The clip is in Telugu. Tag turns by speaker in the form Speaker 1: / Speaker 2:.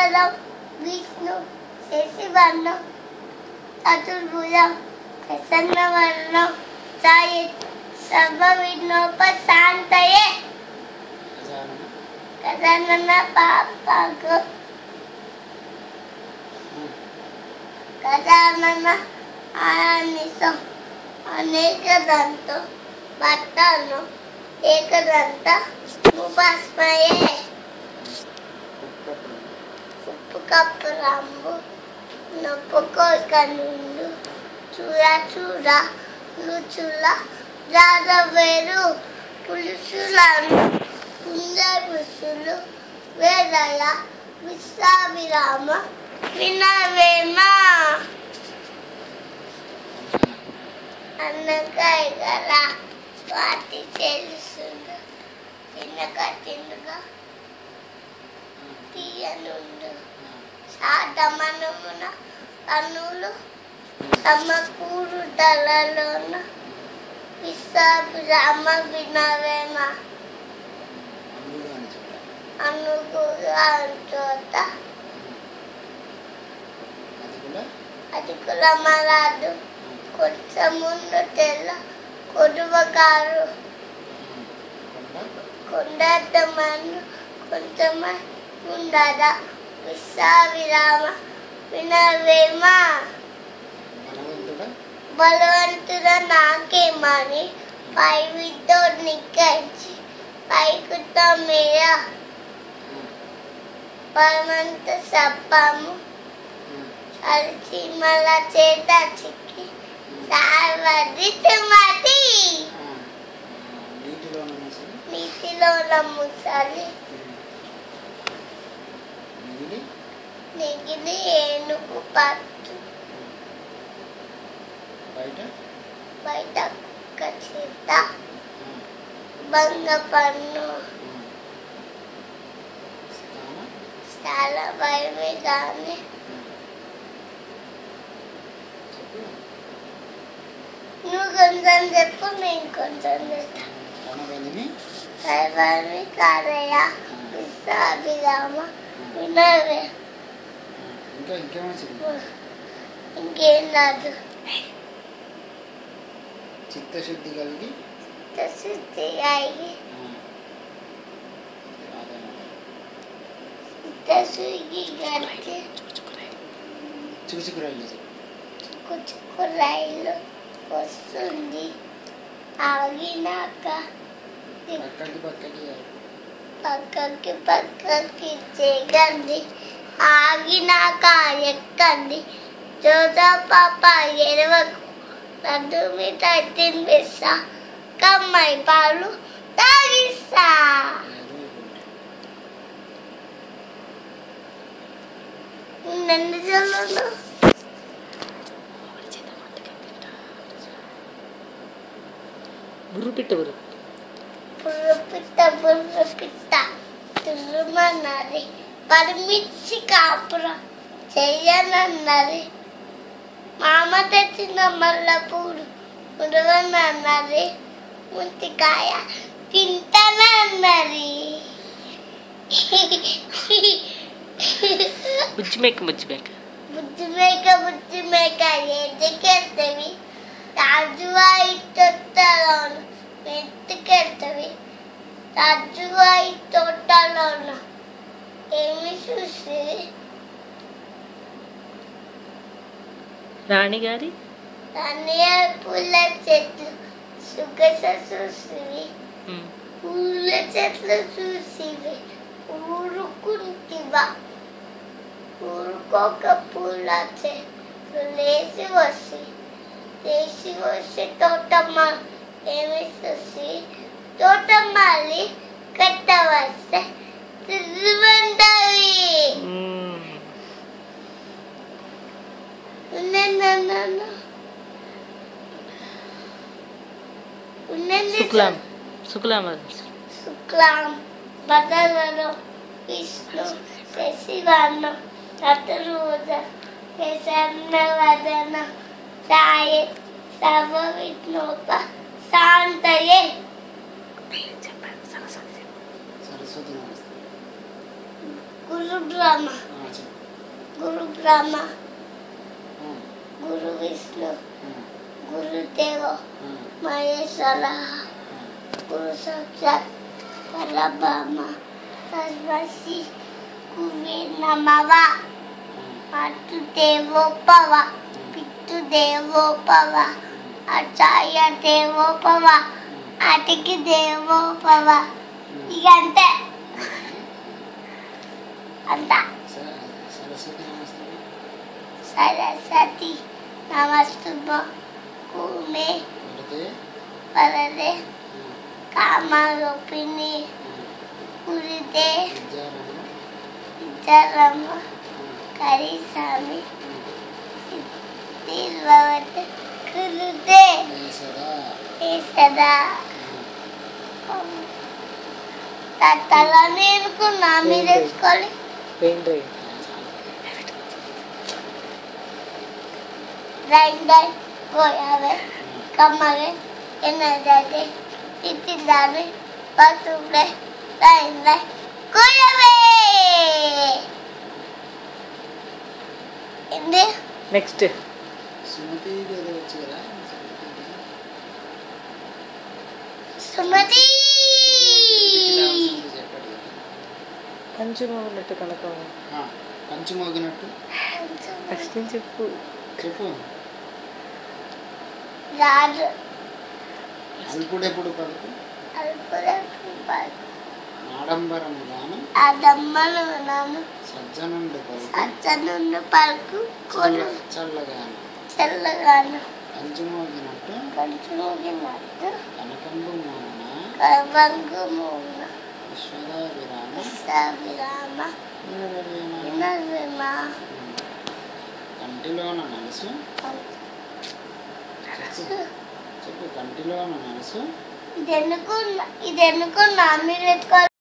Speaker 1: शुक्लांबरधरं विष्णु शशिवर्णं चतुर्भुजं प्रसन्नवदनं ध्यायेत् सर्वविघ्नोपशान्तये गजानन पापं गजानन आनिशं अनेकदन्तो भक्तानो एकदन्त उपास्महे उपकप्पराम्बु नपुकोस्कनुंडु चूरा चूरा लुचुला जादवेरु पुलिसुलानु कुंजर पुसुलु वेदय विश्राविराम विनवेमा अन्नकाय गला वाति तेलुसुंडु तिनका तिनका తీయనుండు సాధమనమున కన్నులు సమకూరుటలలోన విశ్రామ వినవేమ అనుగుగా చోట అది కులమరాదు కొంచెముందు తెల్ల కొడువగారు కొండతమను కొంచెమ ఉండదా విశ్రావిరామ వినవేమ బలవంతుడ నాకేమని పై విద్దో నిక్కచ్చి పైకుత మేర పరమంత సప్పము కలిసి మల చేత చిక్కి సార్వదితమతి నీటిలో ముసలి నెగిలి ఏనుగు పట్టు బయట చేత బంగ పన్ను స్థల భయమే కానీ నువ్వు కొంచెం చెప్పు నేను కొంచెం చెప్తాను కాదయ విశ్రావిరామ వినవే ఇంకేం రాదు
Speaker 2: చిత్తశుద్ధి కలిగి
Speaker 1: చిత్తశుద్ధి కలిగి చుకుచుకురాయిలు వస్తుంది ఆగినాక పక్కకి చేయగండి ఆగినాక ఎక్కండి జోజా పాప ఎరవకు లడ్డు మీద తినిపిస్తా కమ్మాయి పాలు తాగిస్తా నన్ను చల్లను
Speaker 3: బుర్రు పిట్ట
Speaker 1: తుర్రుమన్నది పరిమిచ్చి కాపురం చెయ్యనన్నది మామ తెచ్చిన మల్లపూలు ఉడవనన్నది ముంతికాయ తింటానన్నది
Speaker 3: బుజ్జి మేక
Speaker 1: ఎందుకెళ్తావి రాజువాయి తోటలోను ఎత్తుకెళ్తావి రాజువాయి తోటలోను ఏమి చూసి
Speaker 3: రాణిగారి
Speaker 1: పూల చెట్లు సుగస చూసివి పూల చెట్లు చూసివి ఊరుకుంటివా ఊరుకోక పూల చెట్లు లేచి వచ్చి తోటమ్మ ఏమి చూసి తోటమ్మాలి కట్ట వస్తే తిరుగుంటవి
Speaker 3: శుక్లాం
Speaker 1: భద్రలో విష్ణు శశివర్ణం చతుర్భుజ ప్రసన్నవదన ధ్యాయేత్ సర్వవిఘ్నోపశాంతయే గురు బ్రహ్మ గురు బ్రహ్మ,
Speaker 2: ఉమ్,
Speaker 1: గురు విష్ణు,
Speaker 2: ఉమ్,
Speaker 1: గురుదేవ
Speaker 2: ఉమ్,
Speaker 1: మహేశ్వర,
Speaker 2: ఉమ్.
Speaker 1: గురు సాక్షాత్ పరబ్రహ్మ తస్మై శ్రీ గురువే నమః. మాతృదేవో భవ, పితృదేవో భవ, ఆచార్య దేవో భవ, అతిథి దేవో భవ. ఇక అంతే అంతా.
Speaker 2: సరస్వతి నమస్తే.
Speaker 1: సరస్వతి నమస్తుభ్యం కుమే
Speaker 2: వరదే.
Speaker 1: వరదే
Speaker 2: ఉమ్,
Speaker 1: కామరూపిణి గురుదే
Speaker 2: విద్యారమ్మ.
Speaker 1: విద్యారమ్మ
Speaker 2: ఉమ్,
Speaker 1: కరిస్వామి
Speaker 2: ఉమ్.
Speaker 1: సిద్ధిర్భవతి గురుదే
Speaker 2: ఈశ్వరా.
Speaker 1: సదా. తల నేర్చుకున్నా మీరు వేసుకోవాలి.
Speaker 3: Pen drive
Speaker 1: Rindai, goyave, kamare, enadade, itindave, patuble, rindai, goyave. Indi,
Speaker 3: next
Speaker 2: Sumathi ఏదో వచ్చు కదా.
Speaker 1: Sumati.
Speaker 2: చెప్పండి.
Speaker 3: కంచుమ ఉన్నట్టు కనకం
Speaker 2: కంచు మోగినట్టు
Speaker 3: ఫస్ట్ నుంచి చెప్పు.
Speaker 2: చెప్పు.
Speaker 1: Raju,
Speaker 2: అల్పుడెప్పుడు పలుకు
Speaker 1: alpura,
Speaker 2: ఆడంబరము గాను
Speaker 1: adammalu nanu,
Speaker 2: సజ్జనుండు పలుకు
Speaker 1: achanundu palku, kolu,
Speaker 2: చల్లగాను
Speaker 1: chellaganu,
Speaker 2: కంచు మోగినట్టు
Speaker 1: kanchumoginattu,
Speaker 2: కనకంబు మోన
Speaker 1: karvangu muna,
Speaker 2: విశ్వదాభిరామ
Speaker 1: visavirama,
Speaker 2: వినరవేమ.
Speaker 1: vinavima.
Speaker 2: కంటిలోన నలుసు చెప్పు. కంటిలోన నలుసు
Speaker 1: ఇది ఎన్నుకున్నా మీరు ఎత్తుకోవాలి.